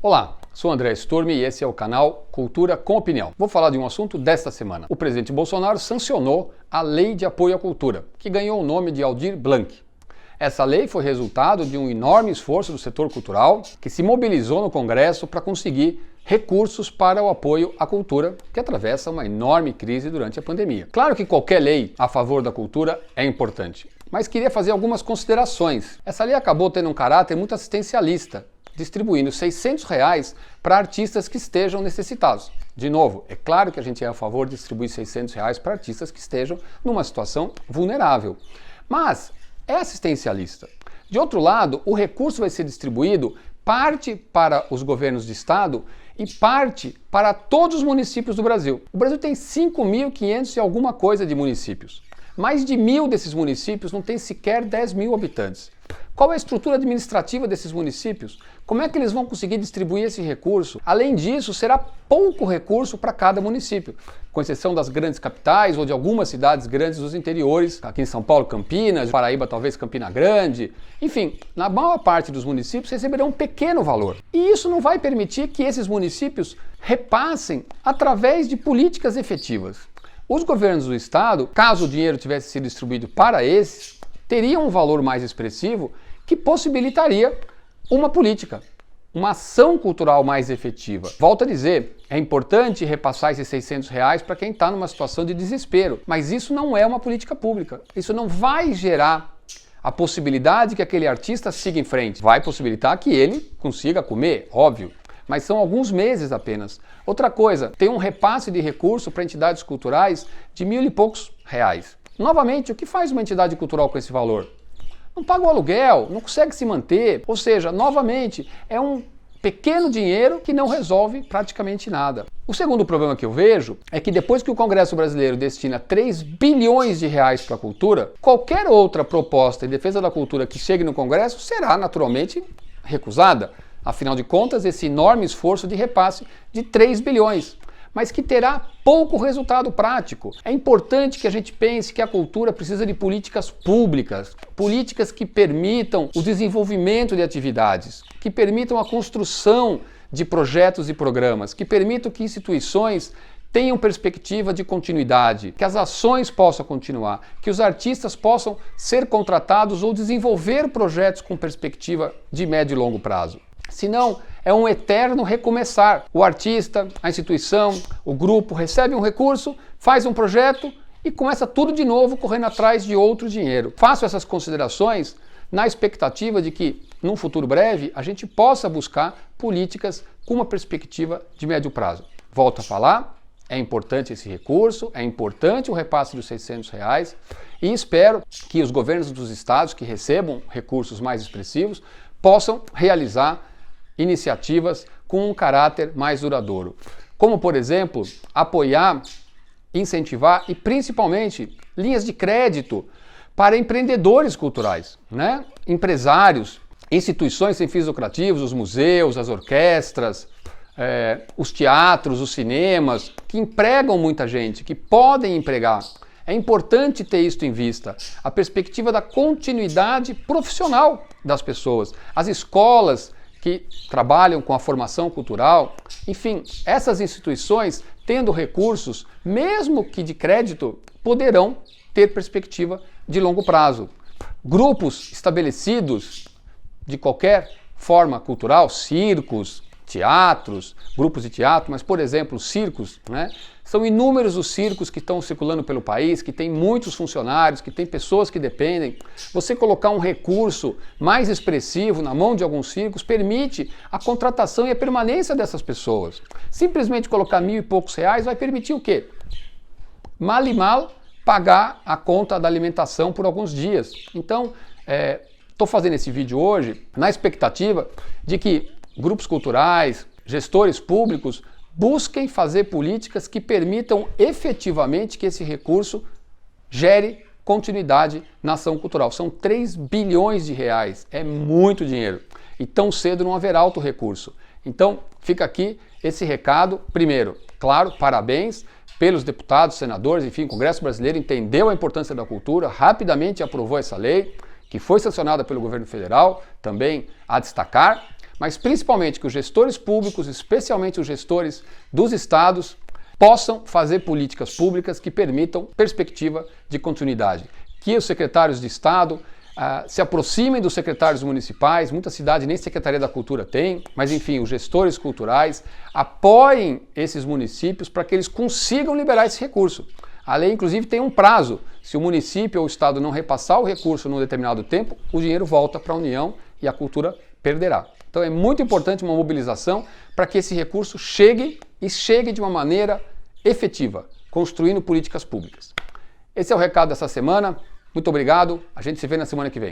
Olá, sou André Sturmi e esse é o canal Cultura com Opinião. Vou falar de um assunto desta semana. O presidente Bolsonaro sancionou a Lei de Apoio à Cultura, que ganhou o nome de Aldir Blanc. Essa lei foi resultado de um enorme esforço do setor cultural que se mobilizou no Congresso para conseguir recursos para o apoio à cultura, que atravessa uma enorme crise durante a pandemia. Claro que qualquer lei a favor da cultura é importante, mas queria fazer algumas considerações. Essa lei acabou tendo um caráter muito assistencialista, distribuindo R$600 para artistas que estejam necessitados. De novo, é claro que a gente é a favor de distribuir R$600 para artistas que estejam numa situação vulnerável, mas é assistencialista. De outro lado, o recurso vai ser distribuído parte para os governos de estado e parte para todos os municípios do Brasil. O Brasil tem 5.500 e alguma coisa de municípios. Mais de 1.000 desses municípios não tem sequer 10.000 habitantes. Qual é a estrutura administrativa desses municípios? Como é que eles vão conseguir distribuir esse recurso? Além disso, será pouco recurso para cada município, com exceção das grandes capitais ou de algumas cidades grandes dos interiores, aqui em São Paulo, Campinas, Paraíba, talvez Campina Grande. Enfim, na maior parte dos municípios receberão um pequeno valor. E isso não vai permitir que esses municípios repassem através de políticas efetivas. Os governos do estado, caso o dinheiro tivesse sido distribuído para esses, teriam um valor mais expressivo que possibilitaria uma política, uma ação cultural mais efetiva. Volto a dizer, é importante repassar esses R$600 para quem está numa situação de desespero, mas isso não é uma política pública. Isso não vai gerar a possibilidade que aquele artista siga em frente. Vai possibilitar que ele consiga comer, óbvio, mas são alguns meses apenas. Outra coisa, tem um repasse de recurso para entidades culturais de R$1.000 e poucos. Novamente, o que faz uma entidade cultural com esse valor? Não paga o aluguel, não consegue se manter, ou seja, novamente, é um pequeno dinheiro que não resolve praticamente nada. O segundo problema que eu vejo é que depois que o Congresso brasileiro destina R$3 bilhões para a cultura, qualquer outra proposta em defesa da cultura que chegue no Congresso será naturalmente recusada. Afinal de contas, esse enorme esforço de repasse de 3 bilhões, mas que terá pouco resultado prático. É importante que a gente pense que a cultura precisa de políticas públicas, políticas que permitam o desenvolvimento de atividades, que permitam a construção de projetos e programas, que permitam que instituições tenham perspectiva de continuidade, que as ações possam continuar, que os artistas possam ser contratados ou desenvolver projetos com perspectiva de médio e longo prazo. Senão, é um eterno recomeçar. O artista, a instituição, o grupo recebe um recurso, faz um projeto e começa tudo de novo correndo atrás de outro dinheiro. Faço essas considerações na expectativa de que, num futuro breve, a gente possa buscar políticas com uma perspectiva de médio prazo. Volto a falar, é importante esse recurso, é importante o repasse dos R$600 e espero que os governos dos estados que recebam recursos mais expressivos possam realizar iniciativas com um caráter mais duradouro, como, por exemplo, apoiar, incentivar e, principalmente, linhas de crédito para empreendedores culturais, né? Empresários, instituições sem fins lucrativos, os museus, as orquestras, os teatros, os cinemas, que empregam muita gente, que podem empregar. É importante ter isso em vista, a perspectiva da continuidade profissional das pessoas, as escolas que trabalham com a formação cultural, enfim, essas instituições, tendo recursos, mesmo que de crédito, poderão ter perspectiva de longo prazo. Grupos estabelecidos de qualquer forma cultural, circos, teatros, grupos de teatro, mas, por exemplo, circos, né? São inúmeros os circos que estão circulando pelo país, que tem muitos funcionários, que tem pessoas que dependem. Você colocar um recurso mais expressivo na mão de alguns circos permite a contratação e a permanência dessas pessoas. Simplesmente colocar R$1.000 e poucos vai permitir o quê? Mal e mal pagar a conta da alimentação por alguns dias. Então, estou fazendo esse vídeo hoje na expectativa de que grupos culturais, gestores públicos, busquem fazer políticas que permitam efetivamente que esse recurso gere continuidade na ação cultural. São R$3 bilhões, é muito dinheiro. E tão cedo não haverá outro recurso. Então, fica aqui esse recado. Primeiro, claro, parabéns pelos deputados, senadores, enfim, o Congresso Brasileiro entendeu a importância da cultura, rapidamente aprovou essa lei, que foi sancionada pelo governo federal, também a destacar. mas principalmente que os gestores públicos, especialmente os gestores dos estados, possam fazer políticas públicas que permitam perspectiva de continuidade. Que os secretários de Estado se aproximem dos secretários municipais, muitas cidades nem Secretaria da Cultura tem, mas enfim, os gestores culturais apoiem esses municípios para que eles consigam liberar esse recurso. A lei, inclusive, tem um prazo. Se o município ou o Estado não repassar o recurso num determinado tempo, o dinheiro volta para a União e a cultura perderá. Então é muito importante uma mobilização para que esse recurso chegue e chegue de uma maneira efetiva, construindo políticas públicas. Esse é o recado dessa semana. Muito obrigado. A gente se vê na semana que vem.